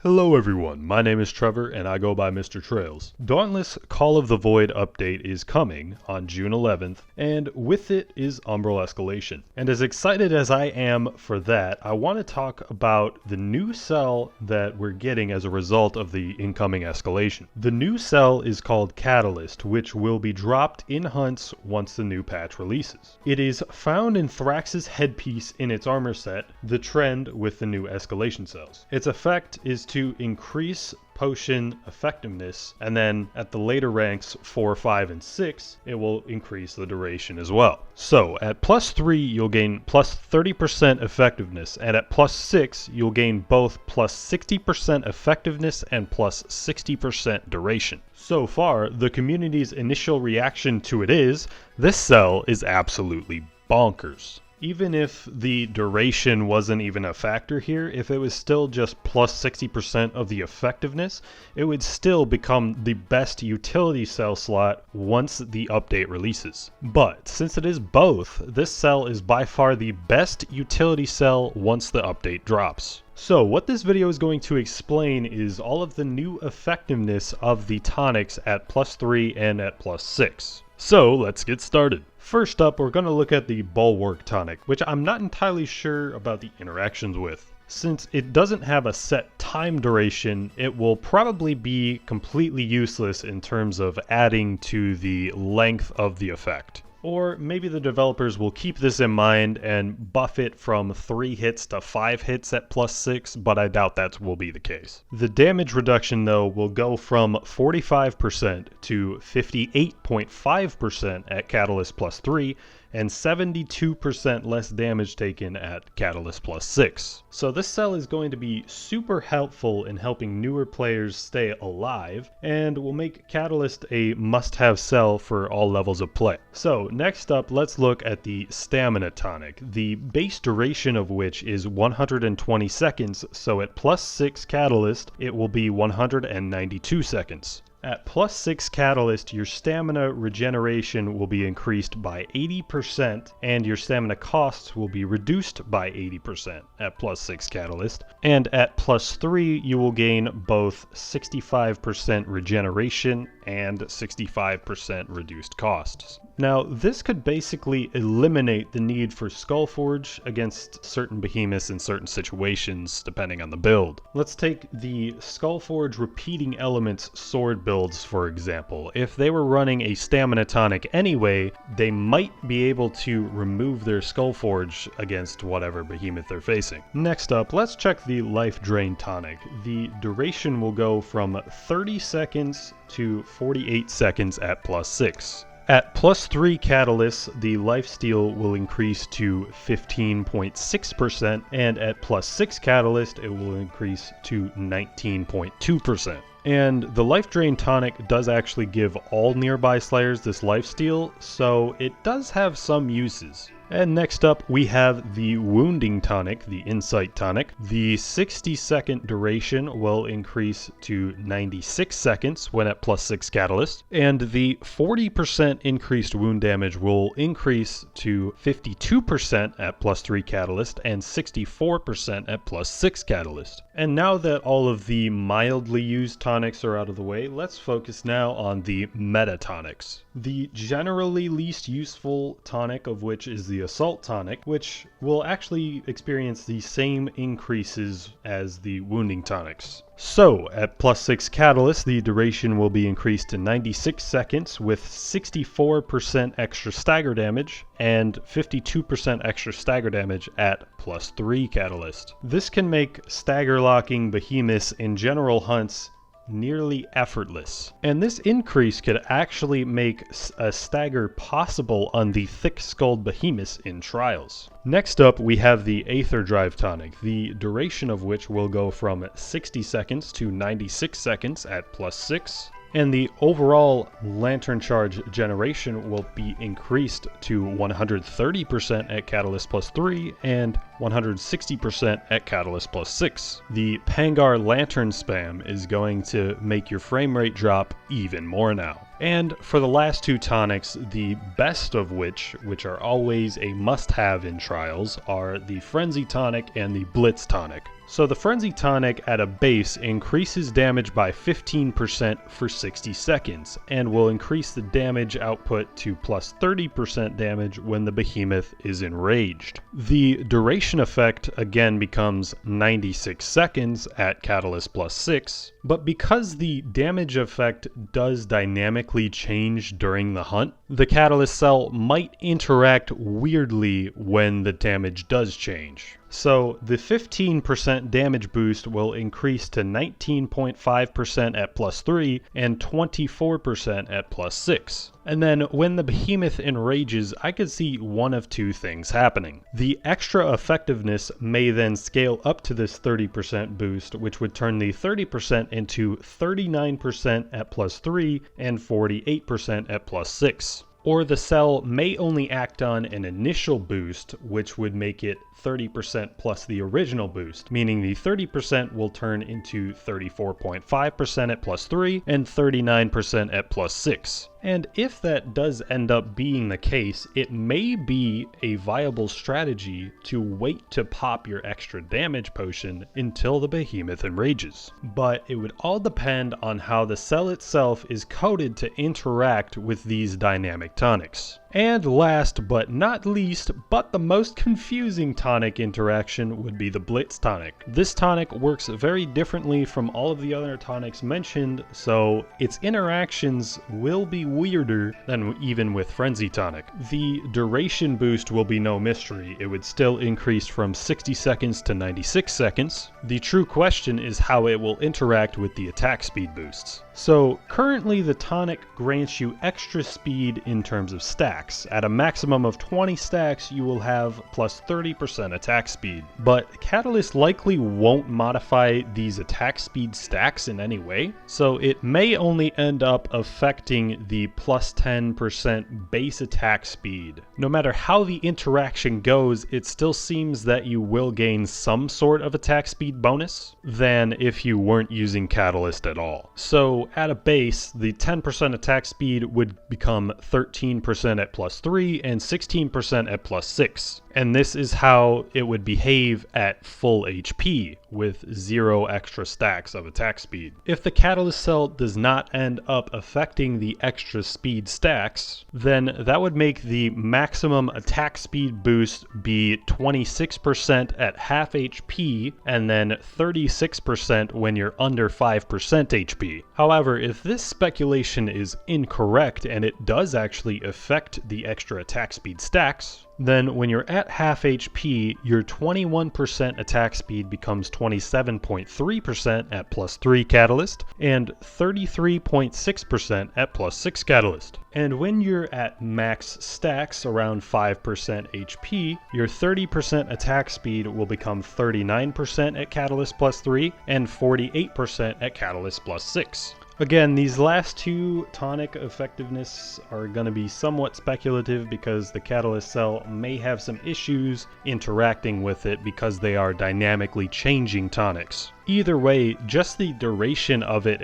Hello everyone, my name is Trevor and I go by Mr. Trails. Dauntless Call of the Void update is coming on June 11th, and with it is Umbral Escalation. And as excited as I am for that, I want to talk about the new cell that we're getting as a result of the incoming escalation. The new cell is called Ket-iL, which will be dropped in hunts once the new patch releases. It is found in Thrax's headpiece in its armor set, the trend with the new escalation cells. Its effect is to increase potion effectiveness, and then at the later ranks 4, 5, and 6, it will increase the duration as well. So at plus 3 you'll gain plus 30% effectiveness, and at plus 6 you'll gain both plus 60% effectiveness and plus 60% duration. So far, the community's initial reaction to it is, this cell is absolutely bonkers. Even if the duration wasn't even a factor here, if it was still just plus 60% of the effectiveness, it would still become the best utility cell slot once the update releases. But since it is both, this cell is by far the best utility cell once the update drops. So what this video is going to explain is all of the new effectiveness of the tonics at plus 3 and at plus 6. So let's get started. First up, we're going to look at the Bulwark tonic, which I'm not entirely sure about the interactions with. Since it doesn't have a set time duration, it will probably be completely useless in terms of adding to the length of the effect. Or maybe the developers will keep this in mind and buff it from 3 hits to 5 hits at plus 6, but I doubt that will be the case. The damage reduction though will go from 45% to 58.5% at Ket-iL plus 3, and 72% less damage taken at Ket-iL plus 6. So this cell is going to be super helpful in helping newer players stay alive, and will make Ket-iL a must-have cell for all levels of play. So next up, let's look at the Stamina tonic, the base duration of which is 120 seconds, so at plus 6 Ket-iL it will be 192 seconds. At plus 6 Ket-iL, your stamina regeneration will be increased by 80%, and your stamina costs will be reduced by 80% at plus 6 Ket-iL. And at plus 3, you will gain both 65% regeneration and 65% reduced costs. Now, this could basically eliminate the need for Skullforge against certain behemoths in certain situations, depending on the build. Let's take the Skullforge repeating elements sword builds, for example. If they were running a stamina tonic anyway, they might be able to remove their Skullforge against whatever behemoth they're facing. Next up, let's check the Life Drain tonic. The duration will go from 30 seconds to 48 seconds at plus 6. At plus 3 Ket-iL, the lifesteal will increase to 15.6%, and at plus 6 Ket-iL, it will increase to 19.2%. And the Life Drain tonic does actually give all nearby slayers this lifesteal, so it does have some uses. And next up, we have the Wounding tonic, the Insight tonic. The 60-second duration will increase to 96 seconds when at plus 6 Ket-iL, and the 40% increased wound damage will increase to 52% at plus 3 Ket-iL and 64% at plus 6 Ket-iL. And now that all of the mildly used tonics are out of the way, let's focus now on the meta tonics. The generally least useful tonic of which is the Assault tonic, which will actually experience the same increases as the Wounding tonics. So, at plus 6 Ket-iL, the duration will be increased to 96 seconds with 64% extra stagger damage and 52% extra stagger damage at plus 3 Ket-iL. This can make stagger locking behemoths in general hunts nearly effortless. And this increase could actually make a stagger possible on the thick-skulled behemoths in trials. Next up, we have the Aether tonic, the duration of which will go from 60 seconds to 96 seconds at plus 6. And the overall lantern charge generation will be increased to 130% at Ket-iL plus 3 and 160% at Ket-iL plus 6. The Pangar lantern spam is going to make your frame rate drop even more now. And for the last two tonics, the best of which are always a must-have in trials, are the Frenzied tonic and the Blitz tonic. So the Frenzied Tonic at a base increases damage by 15% for 60 seconds, and will increase the damage output to plus 30% damage when the behemoth is enraged. The duration effect again becomes 96 seconds at Catalyst plus 6, but because the damage effect does dynamically change during the hunt, the Catalyst cell might interact weirdly when the damage does change. So the 15% damage boost will increase to 19.5% at plus 3 and 24% at plus 6. And then when the behemoth enrages, I could see one of two things happening. The extra effectiveness may then scale up to this 30% boost, which would turn the 30% into 39% at plus 3 and 48% at plus 6. Or the cell may only act on an initial boost, which would make it 30% plus the original boost, meaning the 30% will turn into 34.5% at plus 3 and 39% at plus 6. And if that does end up being the case, it may be a viable strategy to wait to pop your extra damage potion until the behemoth enrages. But it would all depend on how the cell itself is coded to interact with these dynamic tonics. And last but not least, but the most confusing tonic interaction would be the Blitz Tonic. This tonic works very differently from all of the other tonics mentioned, so its interactions will be weirder than even with Frenzied Tonic. The duration boost will be no mystery. It would still increase from 60 seconds to 96 seconds. The true question is how it will interact with the attack speed boosts. So currently the tonic grants you extra speed in terms of stacks. At a maximum of 20 stacks, you will have plus 30% attack speed. But Catalyst likely won't modify these attack speed stacks in any way, so it may only end up affecting the plus 10% base attack speed. No matter how the interaction goes, it still seems that you will gain some sort of attack speed bonus than if you weren't using Catalyst at all. So at a base, the 10% attack speed would become 13% at plus 3 and 16% at plus 6. And this is how it would behave at full HP, with 0 extra stacks of attack speed. If the Catalyst cell does not end up affecting the extra speed stacks, then that would make the maximum attack speed boost be 26% at half HP, and then 36% when you're under 5% HP. However, if this speculation is incorrect and it does actually affect the extra attack speed stacks, then when you're at half HP, your 21% attack speed becomes 27.3% at plus 3 Catalyst and 33.6% at plus 6 Catalyst. And when you're at max stacks around 5% HP, your 30% attack speed will become 39% at Catalyst plus 3 and 48% at Catalyst plus 6. Again, these last two tonic effectiveness are going to be somewhat speculative because the Catalyst cell may have some issues interacting with it because they are dynamically changing tonics. Either way, just the duration of it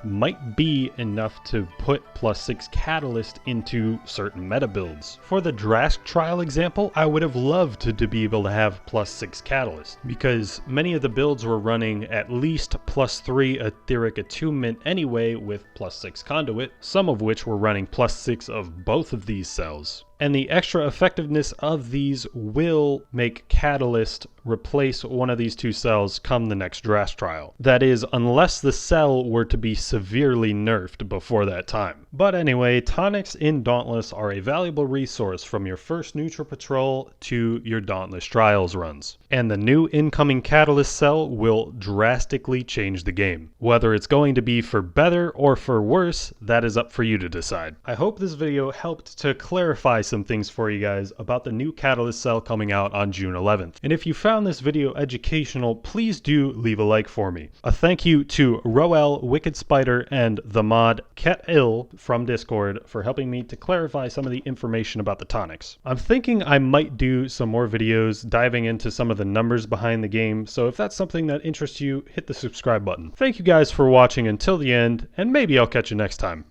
might be enough to put plus 6 Catalyst into certain meta builds. For the Drask trial example, I would have loved to be able to have plus 6 Catalyst, because many of the builds were running at least plus 3 Etheric Attunement anyway with plus 6 Conduit, some of which were running plus 6 of both of these cells. And the extra effectiveness of these will make Catalyst replace one of these two cells come the next Drask trial. That is, unless the cell were to be severely nerfed before that time. But anyway, tonics in Dauntless are a valuable resource from your first neutral patrol to your Dauntless trials runs. And the new incoming Catalyst cell will drastically change the game. Whether it's going to be for better or for worse, that is up for you to decide. I hope this video helped to clarify some things for you guys about the new Catalyst cell coming out on June 11th. And if you found this video educational, please do leave a like for me. A thank you to Roel, Wickedspyder, and the mod Ket-iL from Discord for helping me to clarify some of the information about the tonics. I'm thinking I might do some more videos diving into some of the numbers behind the game, so if that's something that interests you, hit the subscribe button. Thank you guys for watching until the end, and maybe I'll catch you next time.